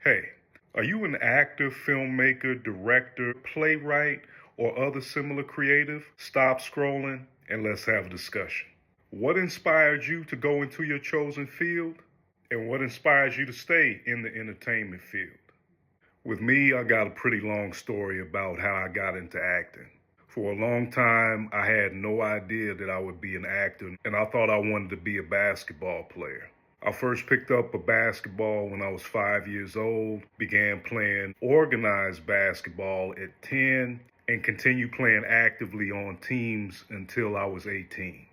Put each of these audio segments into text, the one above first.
Hey, are you an actor, filmmaker, director, playwright, or other similar creative? Stop scrolling and let's have a discussion. What inspired you to go into your chosen field? And what inspires you to stay in the entertainment field? With me, I got a pretty long story about how I got into acting. For a long time, I had no idea that I would be an actor, and I thought I wanted to be a basketball player. I first picked up a basketball when I was 5 years old, began playing organized basketball at 10, and continued playing actively on teams until I was 18.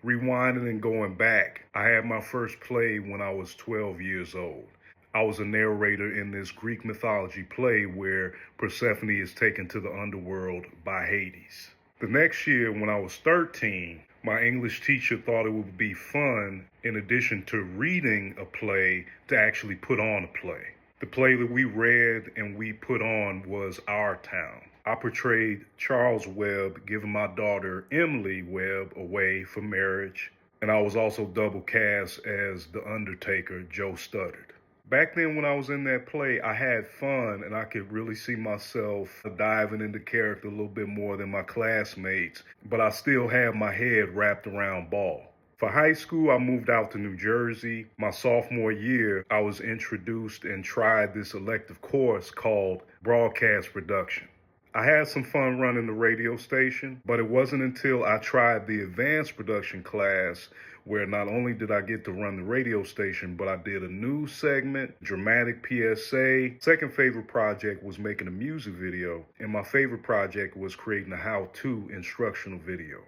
Rewinding and going back, I had my first play when I was 12 years old. I was a narrator in this Greek mythology play where Persephone is taken to the underworld by Hades. The next year, when I was 13, my English teacher thought it would be fun, in addition to reading a play, to actually put on a play. The play that we read and we put on was Our Town. I portrayed Charles Webb giving my daughter Emily Webb away for marriage, and I was also double cast as the Undertaker, Joe Studdard. Back then, when I was in that play, I had fun and I could really see myself diving into character a little bit more than my classmates, but I still had my head wrapped around ball. For high school, I moved out to New Jersey. My sophomore year, I was introduced and tried this elective course called broadcast production. I had some fun running the radio station, but it wasn't until I tried the advanced production class where not only did I get to run the radio station, but I did a news segment, dramatic PSA. Second favorite project was making a music video, and my favorite project was creating a how-to instructional video.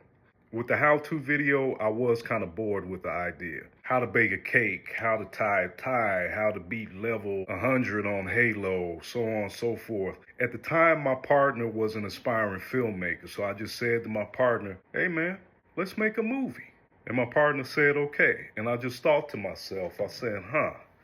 With the how-to video, I was kind of bored with the idea. How to bake a cake, how to tie a tie, how to beat level 100 on Halo, so on and so forth. At the time, my partner was an aspiring filmmaker, so I just said to my partner, hey man, let's make a movie. And my partner said, okay. And I just thought to myself, I said,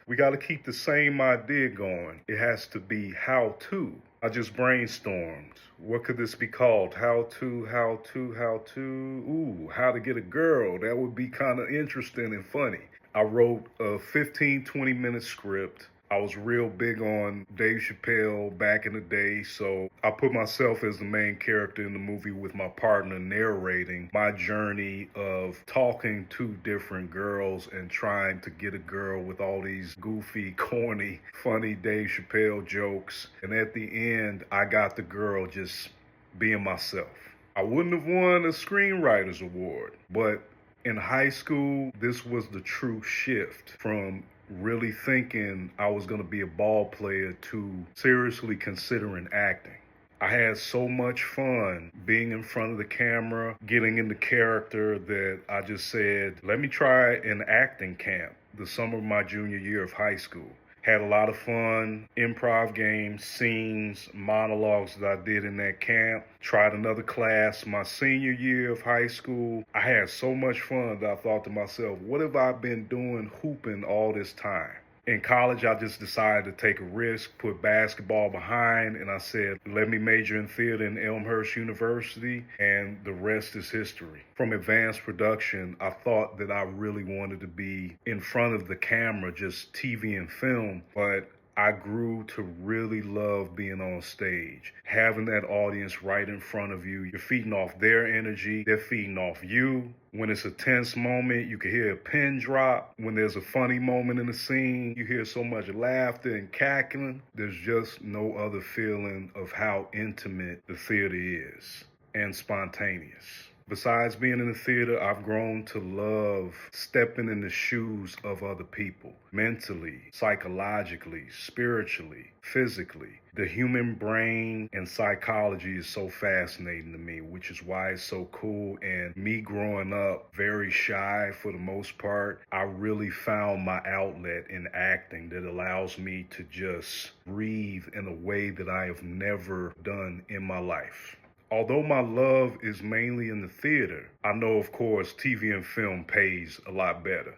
we got to keep the same idea going. It has to be how to. I just brainstormed. What could this be called? How to. Ooh, how to get a girl. That would be kind of interesting and funny. I wrote a 15, 20-minute script. I was real big on Dave Chappelle back in the day, so I put myself as the main character in the movie with my partner narrating my journey of talking to different girls and trying to get a girl with all these goofy, corny, funny Dave Chappelle jokes. And at the end, I got the girl just being myself. I wouldn't have won a Screenwriters Award, but in high school, this was the true shift from really thinking I was going to be a ball player to seriously considering acting. I had so much fun being in front of the camera, getting into character, that I just said, let me try an acting camp the summer of my junior year of high school. Had a lot of fun, improv games, scenes, monologues that I did in that camp. Tried another class my senior year of high school. I had so much fun that I thought to myself, what have I been doing hooping all this time? In college, I just decided to take a risk, put basketball behind, and I said, let me major in theater in Elmhurst University, and the rest is history. From advanced production, I thought that I really wanted to be in front of the camera, just TV and film, but I grew to really love being on stage, having that audience right in front of you. You're feeding off their energy, they're feeding off you. When it's a tense moment, you can hear a pin drop. When there's a funny moment in the scene, you hear so much laughter and cackling. There's just no other feeling of how intimate the theater is and spontaneous. Besides being in the theater, I've grown to love stepping in the shoes of other people, mentally, psychologically, spiritually, physically. The human brain and psychology is so fascinating to me, which is why it's so cool. And me growing up very shy for the most part, I really found my outlet in acting that allows me to just breathe in a way that I have never done in my life. Although my love is mainly in the theater, I know, of course, TV and film pays a lot better.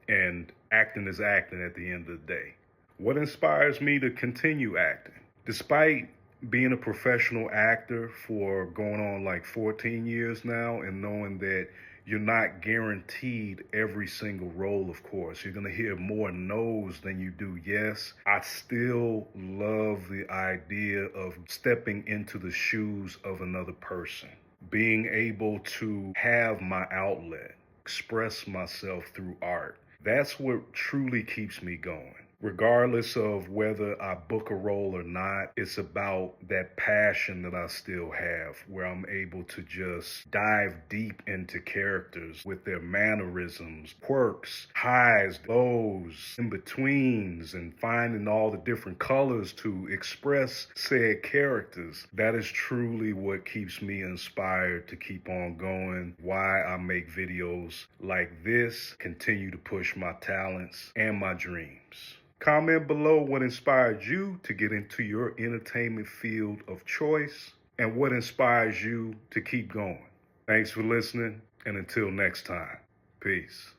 And acting is acting at the end of the day. What inspires me to continue acting? Despite being a professional actor for going on like 14 years now and knowing that You're not guaranteed every single role, of course. You're going to hear more no's than you do yes. I still love the idea of stepping into the shoes of another person, being able to have my outlet, express myself through art. That's what truly keeps me going. Regardless of whether I book a role or not, it's about that passion that I still have, where I'm able to just dive deep into characters with their mannerisms, quirks, highs, lows, in-betweens, and finding all the different colors to express said characters. That is truly what keeps me inspired to keep on going, why I make videos like this, continue to push my talents and my dreams. Comment below what inspired you to get into your entertainment field of choice and what inspires you to keep going. Thanks for listening, and until next time, peace.